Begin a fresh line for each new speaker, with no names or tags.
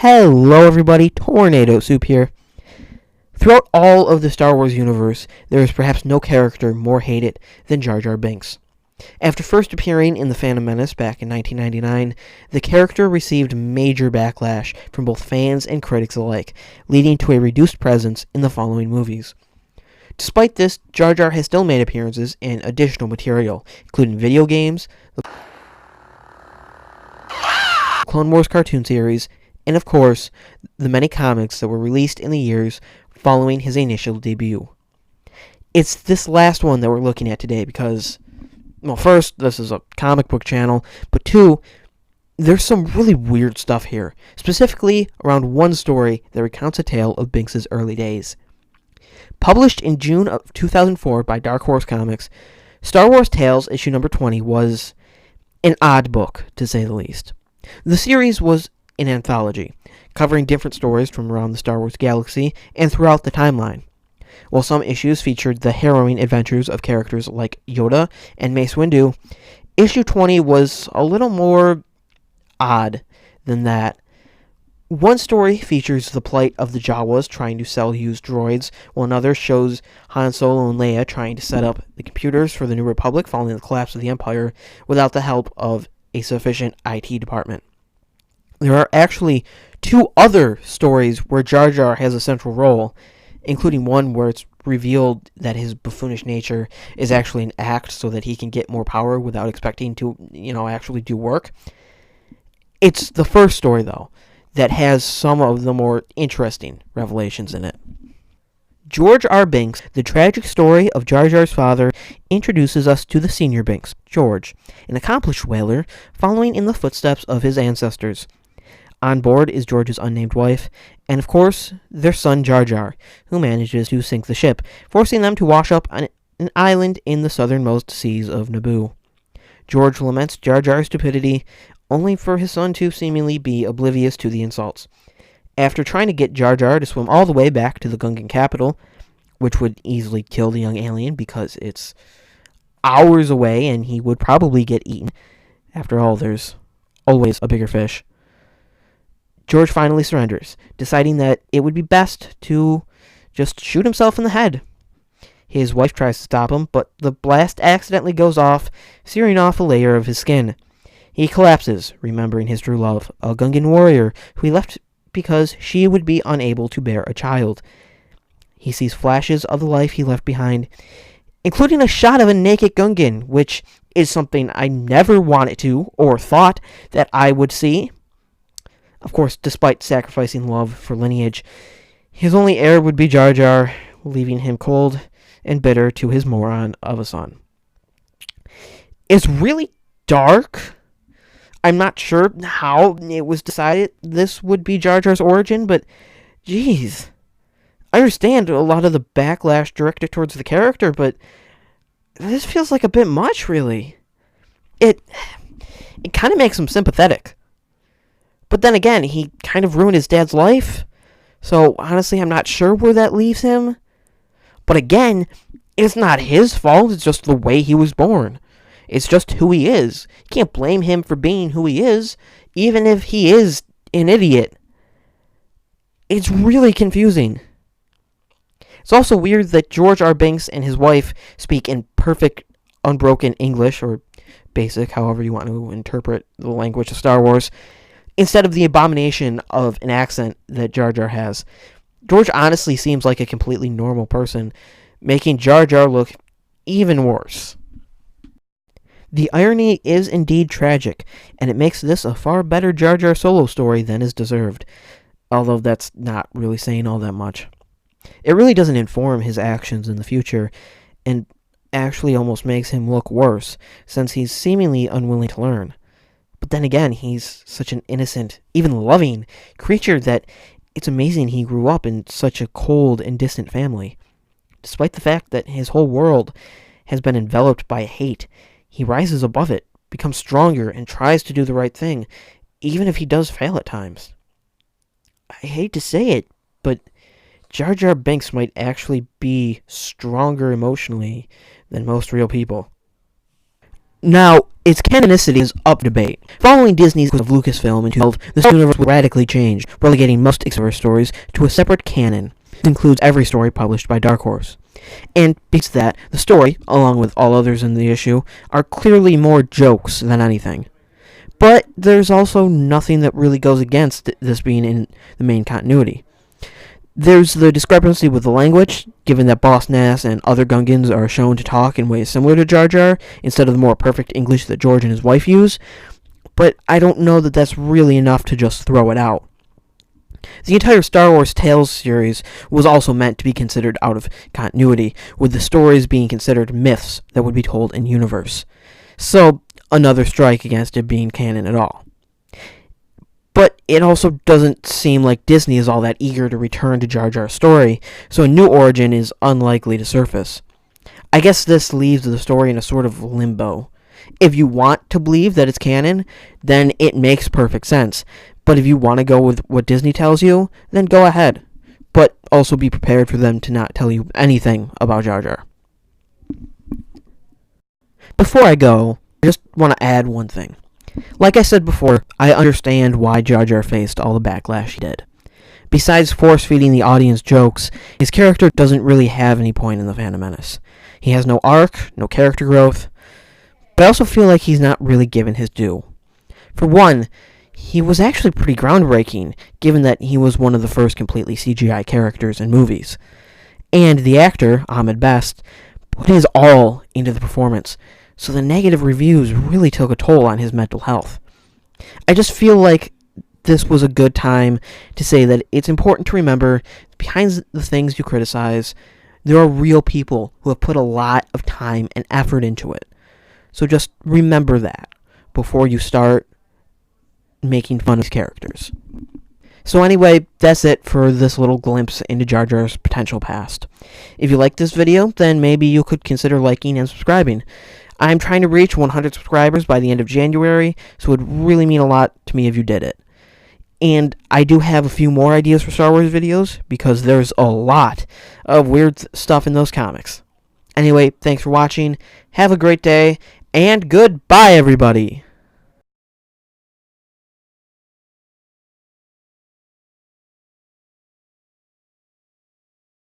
Hello everybody, Tornado Soup here. Throughout all of the Star Wars universe, there is perhaps no character more hated than Jar Jar Binks. After first appearing in The Phantom Menace back in 1999, the character received major backlash from both fans and critics alike, leading to a reduced presence in the following movies. Despite this, Jar Jar has still made appearances in additional material, including video games, the Clone Wars cartoon series, and of course, the many comics that were released in the years following his initial debut. It's this last one that we're looking at today because, well, first, this is a comic book channel, but two, there's some really weird stuff here, specifically around one story that recounts a tale of Binks' early days. Published in June of 2004 by Dark Horse Comics, Star Wars Tales issue number 20 was an odd book, to say the least. The series was an anthology, covering different stories from around the Star Wars galaxy and throughout the timeline. While some issues featured the harrowing adventures of characters like Yoda and Mace Windu, issue 20 was a little more odd than that. One story features the plight of the Jawas trying to sell used droids, while another shows Han Solo and Leia trying to set up the computers for the New Republic following the collapse of the Empire without the help of a sufficient IT department. There are actually two other stories where Jar Jar has a central role, including one where it's revealed that his buffoonish nature is actually an act so that he can get more power without expecting to, actually do work. It's the first story, though, that has some of the more interesting revelations in it. George R. Binks, the tragic story of Jar Jar's father, introduces us to the senior Binks, George, an accomplished whaler following in the footsteps of his ancestors. On board is George's unnamed wife, and of course, their son Jar Jar, who manages to sink the ship, forcing them to wash up on an island in the southernmost seas of Naboo. George laments Jar Jar's stupidity, only for his son to seemingly be oblivious to the insults. After trying to get Jar Jar to swim all the way back to the Gungan capital, which would easily kill the young alien because it's hours away and he would probably get eaten. After all, there's always a bigger fish. George finally surrenders, deciding that it would be best to just shoot himself in the head. His wife tries to stop him, but the blast accidentally goes off, searing off a layer of his skin. He collapses, remembering his true love, a Gungan warrior who he left because she would be unable to bear a child. He sees flashes of the life he left behind, including a shot of a naked Gungan, which is something I never wanted to or thought that I would see. Of course, despite sacrificing love for lineage, his only heir would be Jar Jar, leaving him cold and bitter to his moron of a son. It's really dark. I'm not sure how it was decided this would be Jar Jar's origin, but geez. I understand a lot of the backlash directed towards the character, but this feels like a bit much, really. It kind of makes him sympathetic. But then again, he kind of ruined his dad's life, so honestly, I'm not sure where that leaves him. But again, it's not his fault, it's just the way he was born. It's just who he is. You can't blame him for being who he is, even if he is an idiot. It's really confusing. It's also weird that George R. Binks and his wife speak in perfect, unbroken English, or basic, however you want to interpret the language of Star Wars, instead of the abomination of an accent that Jar Jar has. George honestly seems like a completely normal person, making Jar Jar look even worse. The irony is indeed tragic, and it makes this a far better Jar Jar solo story than is deserved, although that's not really saying all that much. It really doesn't inform his actions in the future, and actually almost makes him look worse, since he's seemingly unwilling to learn. But then again, he's such an innocent, even loving creature that it's amazing he grew up in such a cold and distant family. Despite the fact that his whole world has been enveloped by hate, he rises above it, becomes stronger, and tries to do the right thing, even if he does fail at times. I hate to say it, but Jar Jar Binks might actually be stronger emotionally than most real people. Now, Its canonicity is up for debate. Following Disney's of Lucasfilm in 2012, the universe was radically changed, relegating most X-Verse stories to a separate canon. This includes every story published by Dark Horse. And because of that, the story, along with all others in the issue, are clearly more jokes than anything. But there's also nothing that really goes against this being in the main continuity. There's the discrepancy with the language, given that Boss Nass and other Gungans are shown to talk in ways similar to Jar Jar, instead of the more perfect English that George and his wife use, but I don't know that that's really enough to just throw it out. The entire Star Wars Tales series was also meant to be considered out of continuity, with the stories being considered myths that would be told in universe. So, another strike against it being canon at all. But it also doesn't seem like Disney is all that eager to return to Jar Jar's story, so a new origin is unlikely to surface. I guess this leaves the story in a sort of limbo. If you want to believe that it's canon, then it makes perfect sense. But if you want to go with what Disney tells you, then go ahead. But also be prepared for them to not tell you anything about Jar Jar. Before I go, I just want to add one thing. Like I said before, I understand why Jar Jar faced all the backlash he did. Besides force-feeding the audience jokes, his character doesn't really have any point in The Phantom Menace. He has no arc, no character growth, but I also feel like he's not really given his due. For one, he was actually pretty groundbreaking, given that he was one of the first completely CGI characters in movies. And the actor, Ahmed Best, put his all into the performance, so the negative reviews really took a toll on his mental health. I just feel like this was a good time to say that it's important to remember behind the things you criticize, there are real people who have put a lot of time and effort into it. So just remember that before you start making fun of characters. So anyway, that's it for this little glimpse into Jar Jar's potential past. If you like this video, then maybe you could consider liking and subscribing. I'm trying to reach 100 subscribers by the end of January, so it would really mean a lot to me if you did it. And I do have a few more ideas for Star Wars videos, because there's a lot of weird stuff in those comics. Anyway, thanks for watching, have a great day, and goodbye everybody!